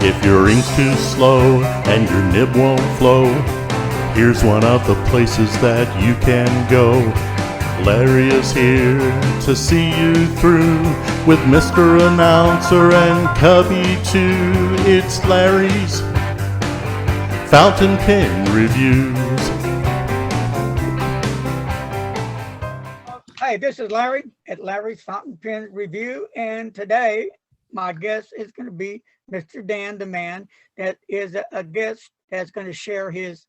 If your ink's too slow and your nib won't flow, here's one of the places that you can go. Larry is here to see you through with Mr. Announcer and Cubby too. It's Larry's Fountain Pen Reviews. Hey, this is Larry at Larry's Fountain Pen Review, and today my guest is going to be Mr. Dan, the man that is a guest that's going to share his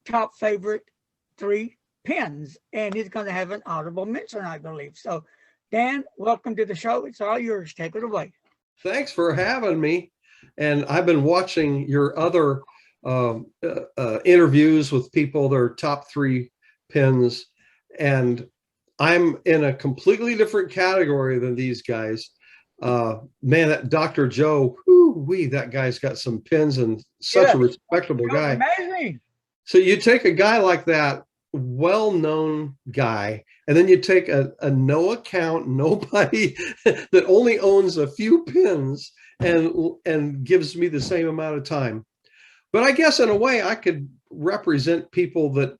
top favorite 3 pens, and he's going to have an honorable mention, I believe. So, Dan, welcome to the show. It's all yours. Take it away. Thanks for having me. And I've been watching your other interviews with people, their top 3 pens, and I'm in a completely different category than these guys. Man, that Dr. Joe, that guy's got some pins and such a respectable guy. Amazing. So you take a guy like that, well-known guy, and then you take a no account, nobody that only owns a few pins and gives me the same amount of time. But I guess in a way I could represent people that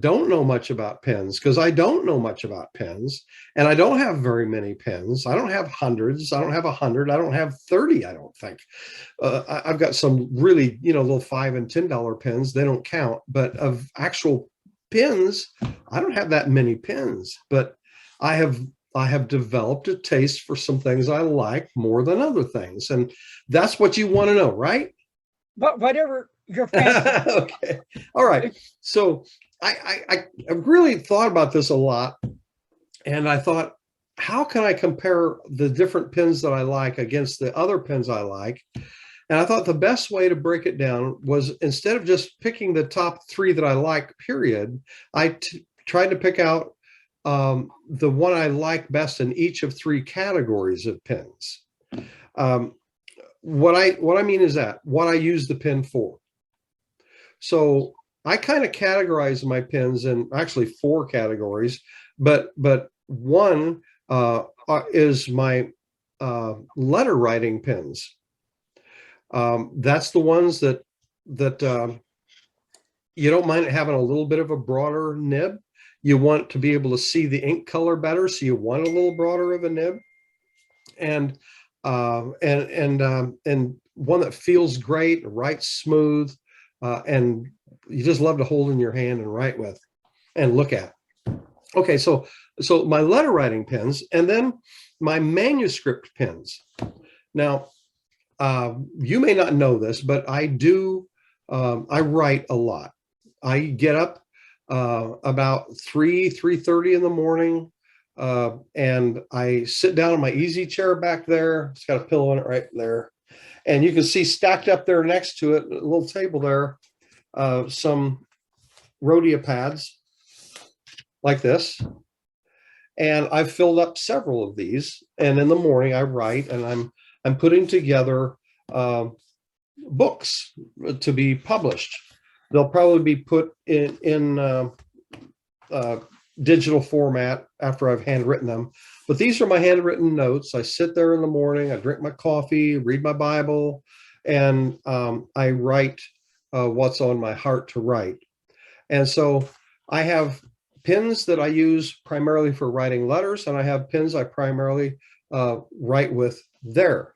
don't know much about pens, because I don't know much about pens, and I don't have very many pens. I don't have hundreds. I don't have 100. I don't have 30. I don't think. I've got some really, little $5 and $10 pens. They don't count. But of actual pens, I don't have that many pens. But I have developed a taste for some things I like more than other things, and that's what you want to know, right? But whatever your fancy. Okay. All right. So I really thought about this a lot, and I thought, how can I compare the different pens that I like against the other pens I like? And I thought the best way to break it down was, instead of just picking the top 3 that I like, period, I tried to pick out the one I like best in each of 3 categories of pens. What I mean is that what I use the pen for. So I kind of categorize my pens in actually 4 categories, but one is my letter writing pens. That's the ones that you don't mind having a little bit of a broader nib. You want to be able to see the ink color better, so you want a little broader of a nib, and one that feels great, writes smooth, and you just love to hold in your hand and write with and look at. Okay, so my letter writing pens, and then my manuscript pens. Now, you may not know this, but I do. I write a lot. I get up about 3:30 in the morning, and I sit down in my easy chair back there. It's got a pillow in it right there, and you can see stacked up there next to it, a little table there, some Rhodia pads like this, and I've filled up several of these. And in the morning I write, and I'm putting together books to be published. They'll probably be put in digital format after I've handwritten them. But these are my handwritten notes. I sit there in the morning, I drink my coffee, read my Bible, and I write what's on my heart to write. And so I have pens that I use primarily for writing letters, and I have pens I primarily write with there.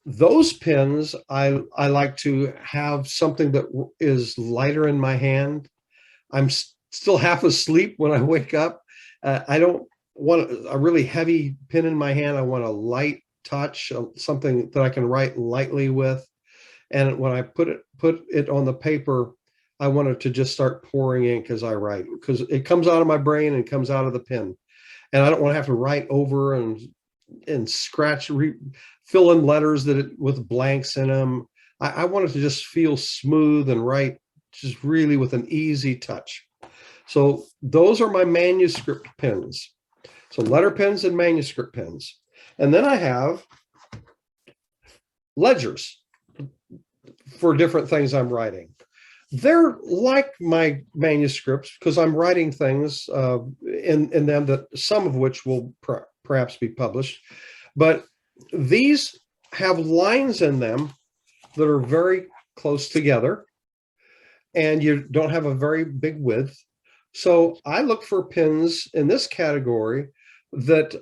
Those pens, I like to have something that is lighter in my hand. I'm still half asleep when I wake up. I don't want a really heavy pen in my hand. I want a light touch, something that I can write lightly with. And when I put it on the paper, I want it to just start pouring ink as I write, because it comes out of my brain and comes out of the pen. And I don't want to have to write over and scratch, fill in letters with blanks in them. I want it to just feel smooth and write just really with an easy touch. So those are my manuscript pens. So letter pens and manuscript pens. And then I have ledgers for different things I'm writing. They're like my manuscripts because I'm writing things in them, that some of which will perhaps be published. But these have lines in them that are very close together, and you don't have a very big width. So I look for pens in this category that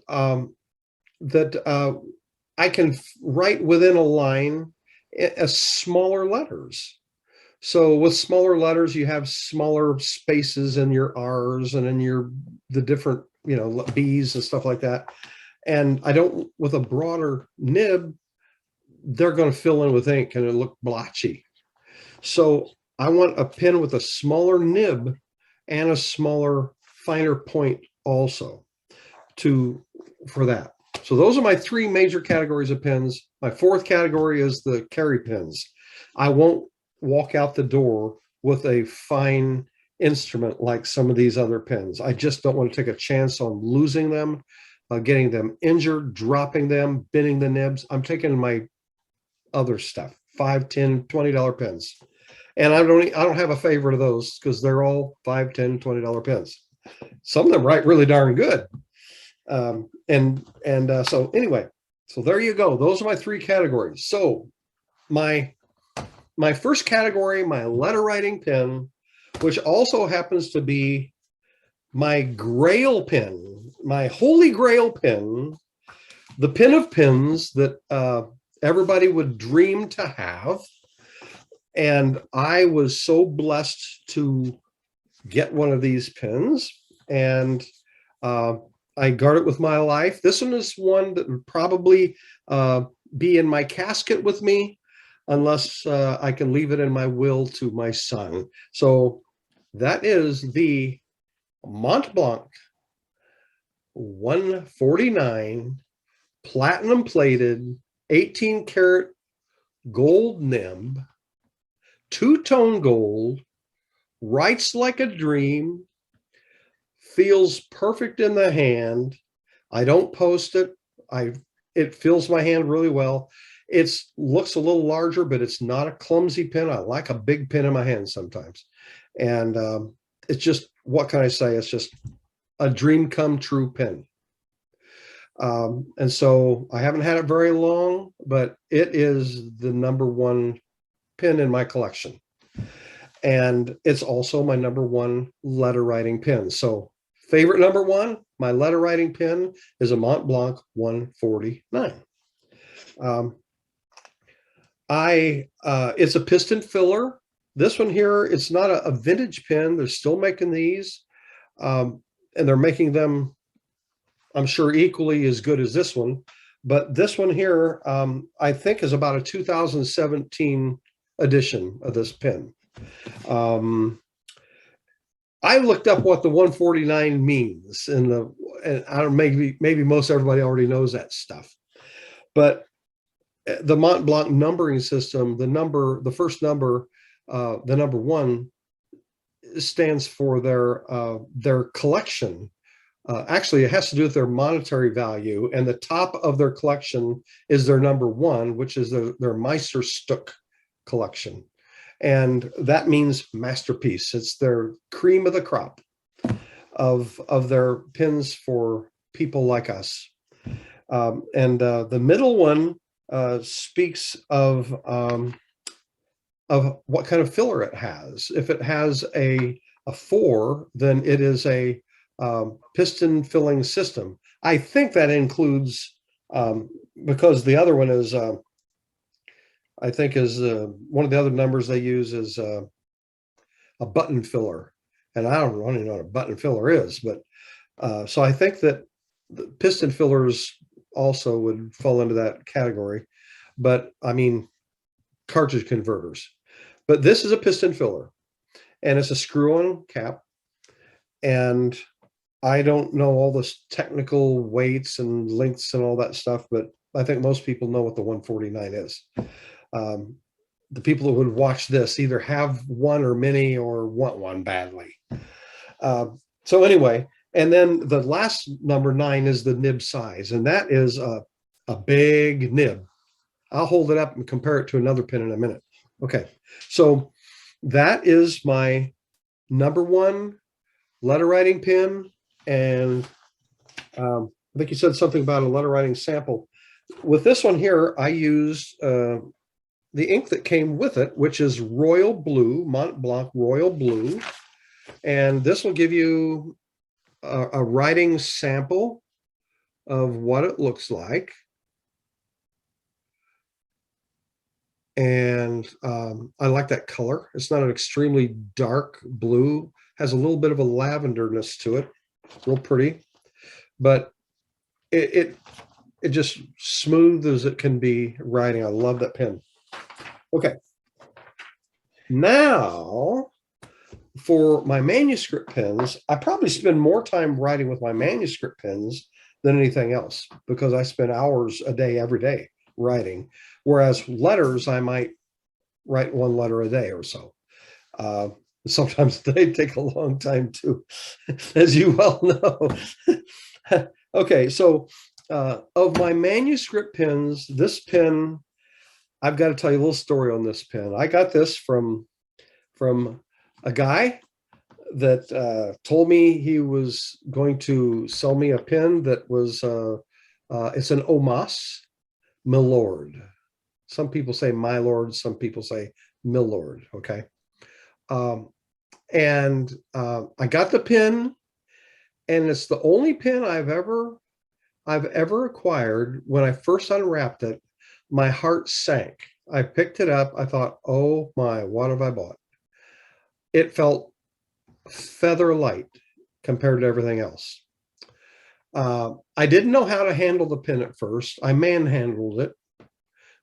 I can write within a line as smaller letters. So with smaller letters, you have smaller spaces in your R's and in the different, B's and stuff like that. And I don't, with a broader nib, they're going to fill in with ink and it look blotchy. So I want a pen with a smaller nib and a smaller, finer point also for that. So those are my three major categories of pens. My fourth category is the carry pens. I won't walk out the door with a fine instrument like some of these other pens. I just don't want to take a chance on losing them, getting them injured, dropping them, bending the nibs. I'm taking my other stuff, $5, $10, $20 pens. And I don't have a favorite of those because they're all $5, $10, $20 pens. Some of them write really darn good. So anyway, so there you go. Those are my three categories. So my first category, my letter writing pen, which also happens to be my grail pen, my holy grail pen, the pen of pens that everybody would dream to have. And I was so blessed to get one of these pens, and I guard it with my life. This one is one that would probably be in my casket with me, unless I can leave it in my will to my son. So that is the Mont Blanc 149 platinum plated 18 karat gold nib, two-tone gold, writes like a dream, feels perfect in the hand. I don't post it. It feels my hand really well. It looks a little larger, but it's not a clumsy pen. I like a big pen in my hand sometimes. And it's just, what can I say? It's just a dream come true pen. And so I haven't had it very long, but it is the number one pen in my collection. And it's also my number one letter writing pen. So favorite number one, my letter writing pen is a Mont Blanc 149. It's a piston filler. This one here, it's not a vintage pen. They're still making these, and they're making them, I'm sure, equally as good as this one. But this one here, I think, is about a 2017 edition of this pen. I looked up what the 149 means, and I don't, maybe most everybody already knows that stuff, but the Mont Blanc numbering system, the first number, the number one, stands for their collection. Actually, it has to do with their monetary value, and the top of their collection is their number one, which is their Meisterstück collection. And that means masterpiece. It's their cream of the crop of their pens for people like us. The middle one speaks of what kind of filler it has. If it has a 4, then it is a piston filling system. I think that includes, because the other one is, I think is one of the other numbers they use is a button filler. And I don't really know what a button filler is, but so I think that the piston fillers also would fall into that category. But I mean, cartridge converters. But this is a piston filler, and it's a screw-on cap. And I don't know all this technical weights and lengths and all that stuff, but I think most people know what the 149 is. The people that would watch this either have one or many or want one badly. So anyway, and then the last number 9 is the nib size, and that is a big nib. I'll hold it up and compare it to another pen in a minute. Okay, so that is my number one letter writing pen. And I think you said something about a letter writing sample. with this one here, I used the ink that came with it, which is Royal Blue, Mont Blanc Royal Blue. And this will give you a writing sample of what it looks like. And I like that color. It's not an extremely dark blue, has a little bit of a lavenderness to it, real pretty, but it just smooth as it can be writing. I love that pen. Okay, now for my manuscript pens, I probably spend more time writing with my manuscript pens than anything else, because I spend hours a day, every day writing. Whereas letters, I might write one letter a day or so. Sometimes they take a long time too, as you well know. Okay, so of my manuscript pens, this pen, I've got to tell you a little story on this pen. I got this from a guy that told me he was going to sell me a pen that was, it's an Omas Milord. Some people say my lord, some people say Milord, okay? And I got the pen, and it's the only pen I've ever acquired. When I first unwrapped it, my heart sank. I picked it up. I thought, oh my, what have I bought? It felt feather light compared to everything else. I didn't know how to handle the pen at first. I manhandled it.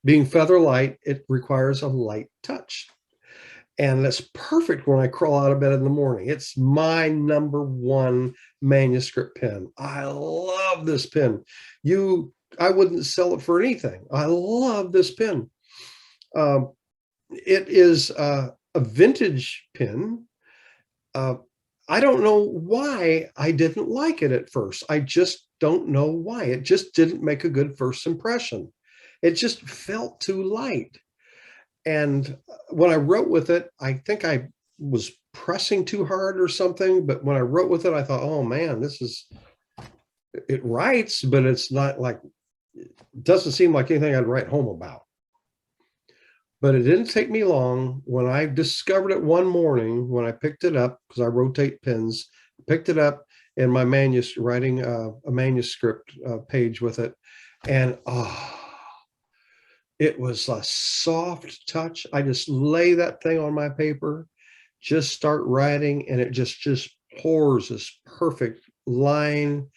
Being feather light, it requires a light touch. And that's perfect when I crawl out of bed in the morning. It's my #1 manuscript pen. I love this pen. I wouldn't sell it for anything. I love this pen. It is a vintage pen. I don't know why I didn't like it at first. I just don't know why. It just didn't make a good first impression. It just felt too light. And when I wrote with it, I think I was pressing too hard or something. But when I wrote with it, I thought, oh man, it writes, but it's not like, it doesn't seem like anything I'd write home about. But it didn't take me long when I discovered it one morning when I picked it up, because I rotate pens, picked it up in my manuscript, writing a manuscript page with it. And it was a soft touch. I just lay that thing on my paper, just start writing, and it just pours this perfect line,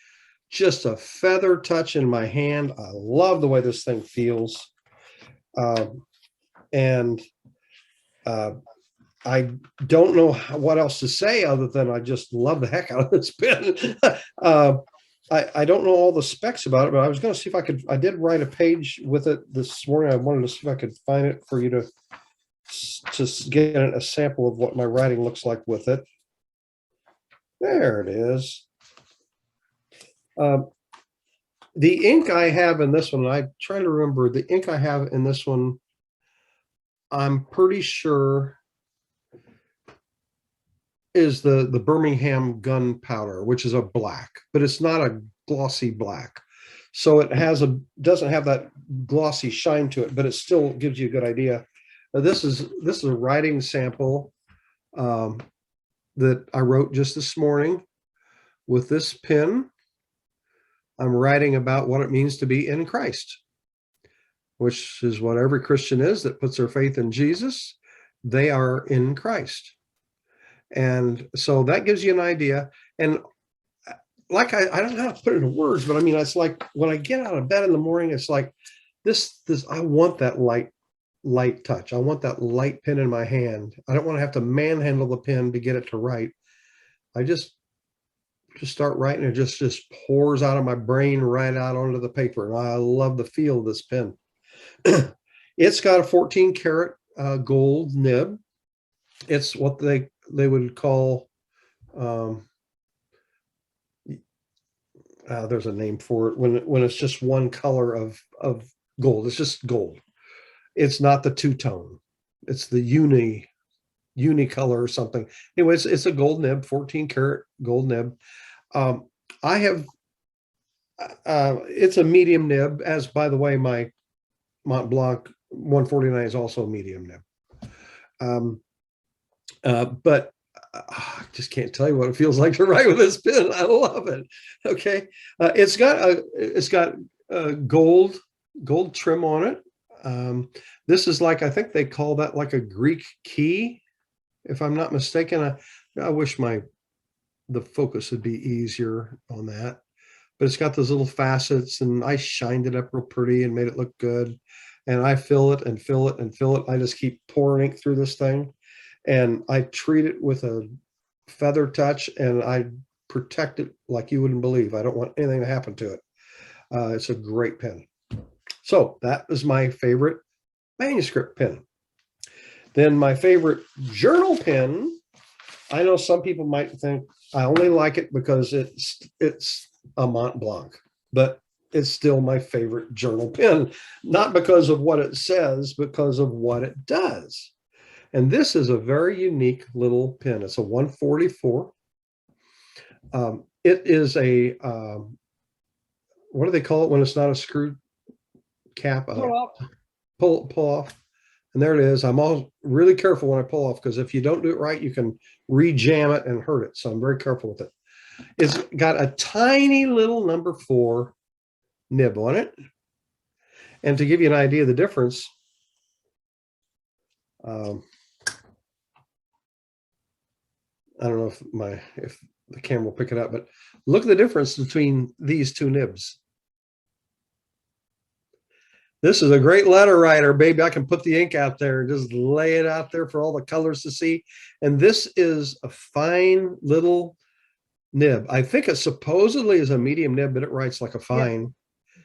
just a feather touch in my hand. I love the way this thing feels. I don't know what else to say other than I just love the heck out of this pen. I don't know all the specs about it, but I was going to see if I did write a page with it this morning. I wanted to see if I could find it for you to just get a sample of what my writing looks like with it. There it is. The ink I have in this one, I try to remember the ink I have in this one, I'm pretty sure is the Birmingham gunpowder, which is a black, but it's not a glossy black. So it doesn't have that glossy shine to it, but it still gives you a good idea. This is a writing sample that I wrote just this morning with this pen. I'm writing about what it means to be in Christ, which is what every Christian is that puts their faith in Jesus. They are in Christ. And so that gives you an idea. And like, I don't know how to put it into words, but I mean, it's like when I get out of bed in the morning, it's like this, I want that light touch. I want that light pen in my hand. I don't want to have to manhandle the pen to get it to write. I just start writing. It just pours out of my brain right out onto the paper. And I love the feel of this pen. It's got a 14 karat gold nib. It's what they would call, there's a name for it when it's just one color of gold. It's just gold. It's not the two-tone. It's the unicolor or something. Anyways, it's a gold nib, 14 karat gold nib. I It's a medium nib, as by the way, my Mont Blanc 149 is also a medium nib. But I just can't tell you what it feels like to write with this pen. I love it. Okay, it's got a gold trim on it. This is like, I think they call that like a Greek key, if I'm not mistaken. I wish the focus would be easier on that, but it's got those little facets, and I shined it up real pretty and made it look good. And I fill it and fill it and fill it. I just keep pouring ink through this thing, and I treat it with a feather touch, and I protect it like you wouldn't believe. I don't want anything to happen to it. It's a great pen. So that is my favorite manuscript pen. Then my favorite journal pen, I know some people might think I only like it because it's a Mont Blanc, but it's still my favorite journal pen, not because of what it says, because of what it does. And this is a very unique little pen. It's a 144. It is a, what do they call it when it's not a screw cap? Pull off. And there it is. I'm all really careful when I pull off, because if you don't do it right, you can re-jam it and hurt it. So I'm very careful with it. It's got a tiny little number 4 nib on it. And to give you an idea of the difference, I don't know if the camera will pick it up, but look at the difference between these two nibs. This is a great letter writer, baby. I can put the ink out there and just lay it out there for all the colors to see. And this is a fine little nib. I think it supposedly is a medium nib, but it writes like a fine.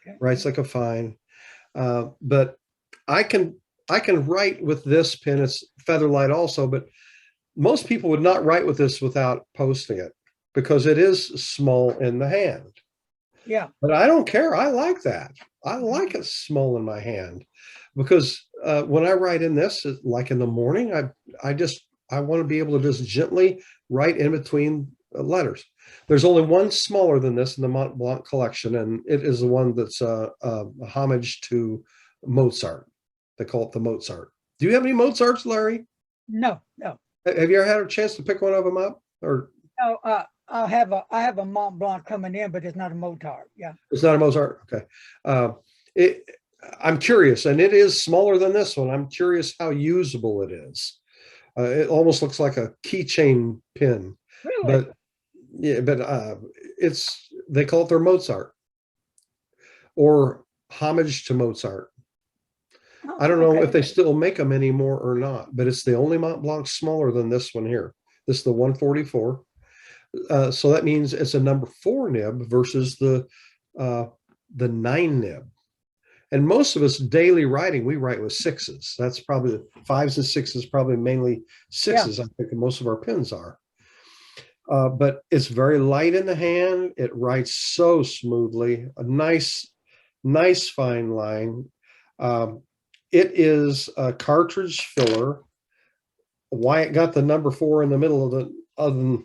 Yeah. Okay. Writes like a fine. But I can write with this pen. It's Featherlight also, but most people would not write with this without posting it, because it is small in the hand. Yeah. But I don't care. I like that. I like it small in my hand, because when I write in this, like in the morning, I want to be able to just gently write in between letters. There's only one smaller than this in the Mont Blanc collection, and it is the one that's a homage to Mozart. They call it the Mozart. Do you have any Mozarts, Larry? No. Have you ever had a chance to pick one of them up? Or no, I have a Mont Blanc coming in, but it's not a Mozart. Yeah, it's not a Mozart. Okay. I'm curious, and it is smaller than this one. I'm curious how usable it is. It almost looks like a keychain pin. Really? But yeah, but they call it their Mozart, or homage to Mozart. Oh, I don't know if they still make them anymore or not, but it's the only Mont Blanc smaller than this one here. This is the 144. So that means it's a number 4 nib versus the 9 nib. And most of us daily writing, we write with 6s. That's probably the 5s and 6s, probably mainly 6s. Yeah. I think most of our pens are. But it's very light in the hand. It writes so smoothly. A nice fine line. It is a cartridge filler. Why it got the number 4 in the middle of the other,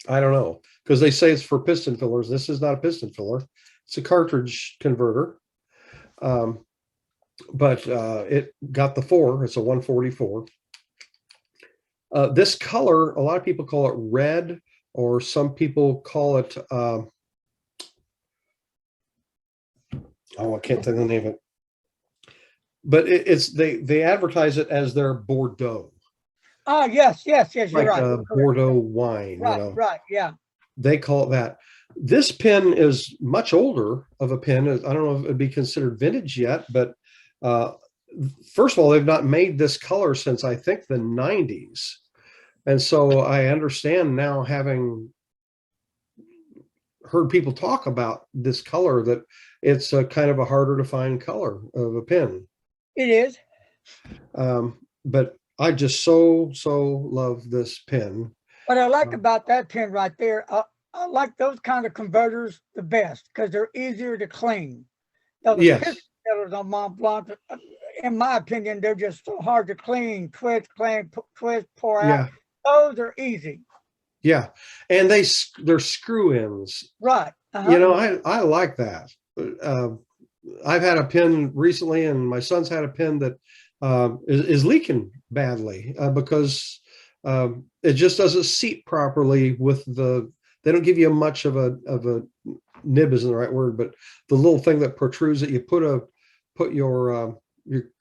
I don't know, because they say it's for piston fillers. This is not a piston filler. It's a cartridge converter. But it got the 4. It's a 144. This color, a lot of people call it red, or some people call it, I can't think of the name of it. But they advertise it as their Bordeaux. Oh, yes, you're like right. Bordeaux wine. Right, right, yeah. They call it that. This pen is much older of a pen. I don't know if it'd be considered vintage yet, but first of all, they've not made this color since I think the 90s. And so I understand now, having heard people talk about this color, that it's a kind of a harder to find color of a pen. It is. But I just so love this pen. What I like about that pen right there, I like those kind of converters the best, because they're easier to clean. Now, the piston fillers on Mont Blanc, in my opinion, they're just so hard to clean, twist, pour out. Yeah. Those are easy. Yeah, and they're screw ends. Right. You know, I like that. I've had a pen recently, and my son's had a pen that is leaking badly because it just doesn't seat properly with the. They don't give you much of a nib, isn't the right word, but the little thing that protrudes that you put your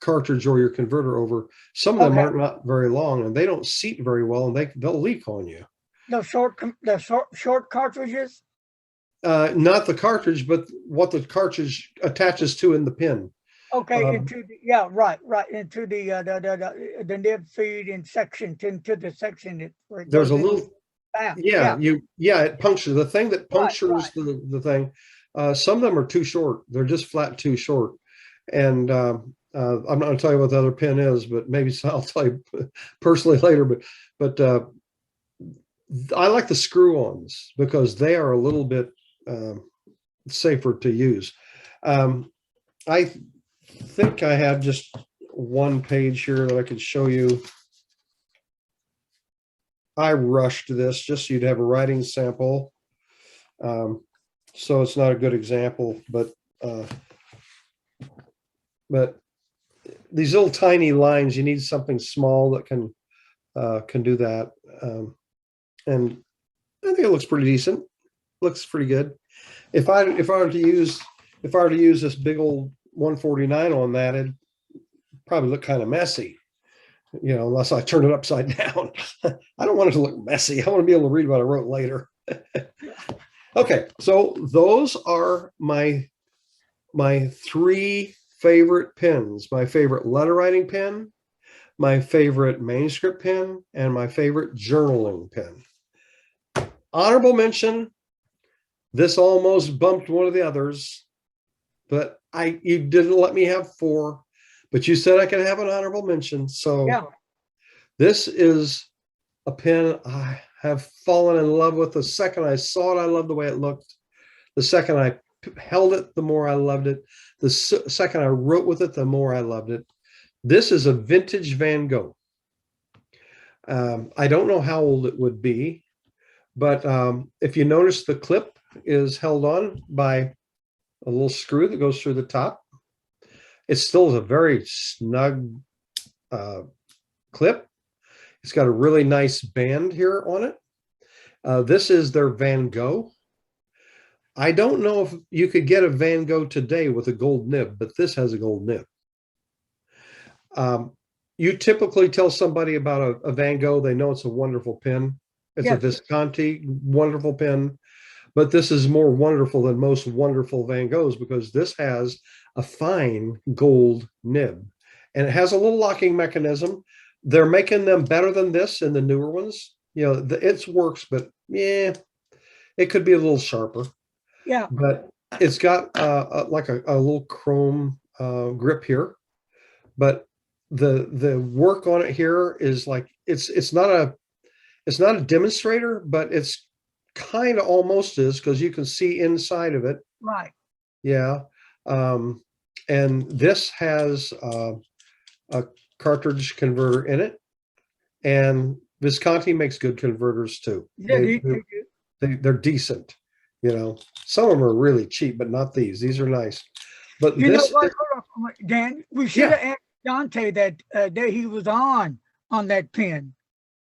cartridge or your converter over. Some of them aren't not very long, and they don't seat very well, and they'll leak on you. The short cartridges. Not the cartridge, but what the cartridge attaches to in the pin. Okay, into the, right, into the nib feed and section into the section where it There's a goes little, it punctures the thing that punctures the thing. Some of them are too short. They're just flat too short. And I'm not going to tell you what the other pin is, but maybe I'll tell you personally later. But I like the screw-ons because they are a little bit safer to use. I think I have just one page here that I could show you. I rushed this just so you'd have a writing sample. So it's not a good example, but these little tiny lines, you need something small that can do that. And I think it looks pretty decent. Looks pretty good. If I were to use this big old 149 on that, it'd probably look kind of messy, you know, unless I turn it upside down. I don't want it to look messy. I want to be able to read what I wrote later. Okay, so those are my three favorite pens: my favorite letter writing pen, my favorite manuscript pen, and my favorite journaling pen. Honorable mention, this almost bumped one of the others, but you didn't let me have four, but you said I could have an honorable mention. So this is a pen I have fallen in love with. The second I saw it, I loved the way it looked. The second I held it, the more I loved it. The second I wrote with it, the more I loved it. This is a vintage Van Gogh. I don't know how old it would be, but if you notice, the clip is held on by a little screw that goes through the top. It still is a very snug clip. It's got a really nice band here on it. This is their Van Gogh. I don't know if you could get a Van Gogh today with a gold nib, but this has a gold nib. You typically tell somebody about a Van Gogh, they know it's a wonderful pen. It's a Visconti, wonderful pen. But this is more wonderful than most wonderful Van Goghs because this has a fine gold nib. And it has a little locking mechanism. They're making them better than this in the newer ones. You know, it works, but yeah, it could be a little sharper. Yeah. But it's got like a little chrome grip here. But the work on it here is like, it's not a demonstrator, but it's kind of almost is, because you can see inside of it. Right. Yeah. And this has a cartridge converter in it, and Visconti makes good converters too. They're decent. You know, some of them are really cheap, but not these. These are nice. But you know what, Dan, we should have asked Dante that day he was on that pen.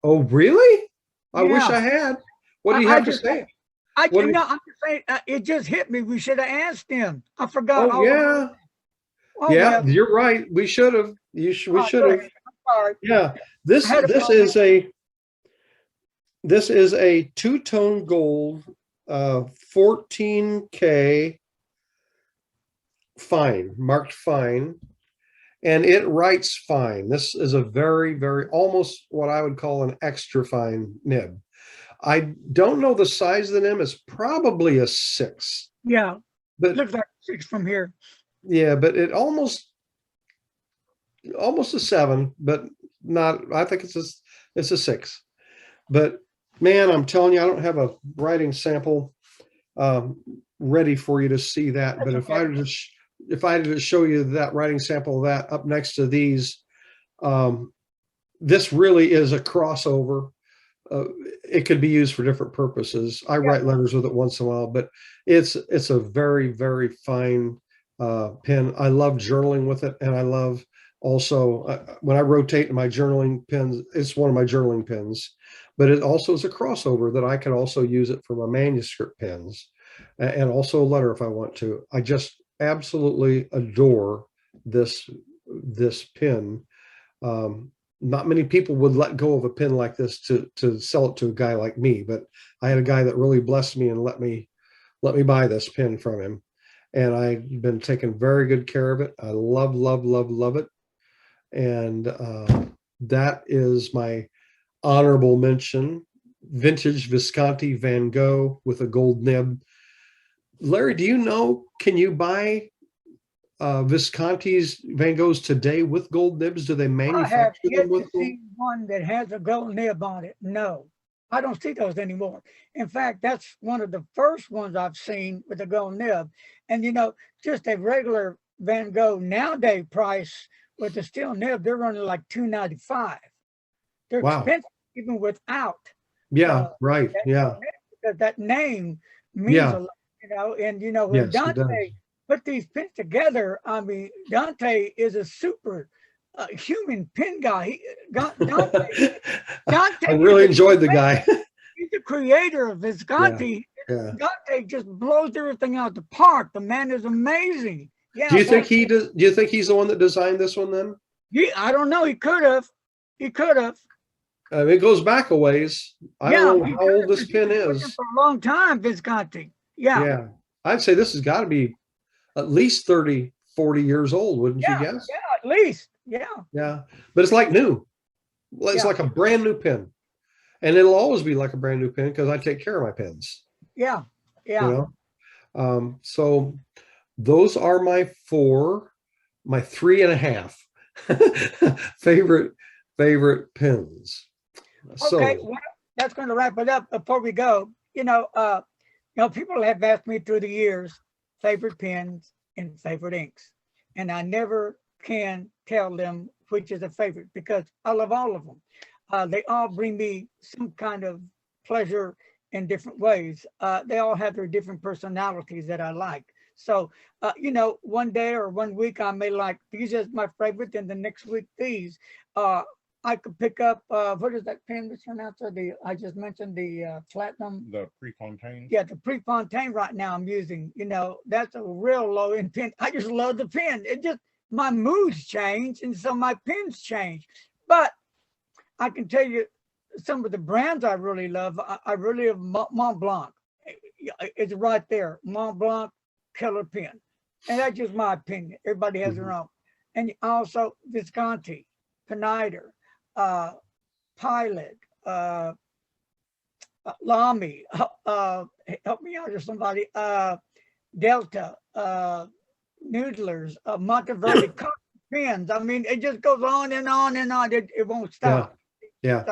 Oh, really? I wish I had. What do you have to say? I'm just saying, it just hit me. We should have asked him. I forgot. Oh, yeah. Yeah, you're right. We should have. We should have. Yeah. This is a two-tone gold 14K fine, marked fine, and it writes fine. This is a very, very, almost what I would call an extra fine nib. I don't know the size of the nib. It's probably a 6. Yeah, but it looks like 6 from here. Yeah, but it almost a 7, but not. I think it's a 6. But man, I'm telling you, I don't have a writing sample ready for you to see that. But if I had to show you that writing sample of that up next to these, this really is a crossover. it could be used for different purposes. I write letters with it once in a while, but it's a very, very fine pen. I love journaling with it, and I love also when I rotate my journaling pens, it's one of my journaling pens, but it also is a crossover that I can also use it for my manuscript pens and also a letter if I want to. I just absolutely adore this pen. Not many people would let go of a pen like this to sell it to a guy like me, but I had a guy that really blessed me and let me buy this pen from him, and I've been taking very good care of it. I love it, and that is my honorable mention: vintage Visconti Van Gogh with a gold nib. Larry, do you know, can you buy Visconti's Van Goghs today with gold nibs? Do they I have manufacture yet them with to gold? see one that has a gold nib on it. No, I don't see those anymore. In fact, that's one of the first ones I've seen with a gold nib. And you know, just a regular Van Gogh nowadays price with the steel nib, they're running like $295. They're Wow. expensive even without Yeah, right. that Yeah. gold nib, because that name means Yeah. a lot, you know. And you know, when Yes, it does. Dante put these pens together, I mean, Dante is a super human pen guy. Dante I really enjoyed the guy. he's the creator of Visconti. Yeah. Dante just blows everything out the park. The man is amazing. Yeah. Do you think he does? Do you think he's the one that designed this one then? I don't know. He could have. He could have. It goes back a ways. I don't know how old this pen is. For a long time, Visconti. Yeah. Yeah. I'd say this has got to be at least 30, 40 years old, wouldn't you guess? Yeah, at least. Yeah. Yeah. But it's like new. It's like a brand new pen. And it'll always be like a brand new pen because I take care of my pens. Yeah. Yeah. You know? So those are my 3.5 favorite pens. Okay, So well, that's going to wrap it up. Before we go, you know, people have asked me through the years favorite pens and favorite inks, and I never can tell them which is a favorite because I love all of them. They all bring me some kind of pleasure in different ways. They all have their different personalities that I like. So, you know, one day or 1 week I may like these as my favorite, and the next week these. I could pick up, what is that pen, Mr. Announcer? I just mentioned the Platinum. The Prefontaine? Yeah, the Prefontaine right now I'm using. You know, that's a real low end pen. I just love the pen. It just, my moods change, and so my pens change. But I can tell you some of the brands I really love. I really love Mont Blanc. It's right there. Mont Blanc killer pen. And that's just my opinion. Everybody has their own. And also Visconti, Pineider, Pilot, Lamy, help me out or somebody, Delta, Noodlers, Monteverdi pens. I mean, it just goes on and on and on. It won't stop. Yeah.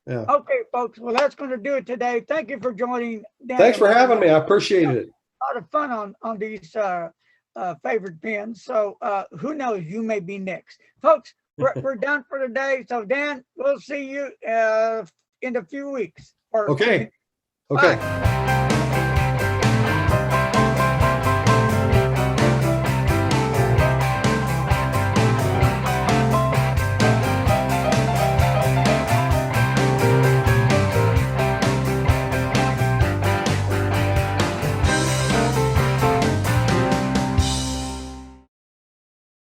Okay, folks. Well, that's going to do it today. Thank you for joining. Thanks for having me. I appreciate it. A lot of fun on these favorite pens. So who knows? You may be next, folks. We're done for today. So Dan, we'll see you in a few weeks. Okay. Bye.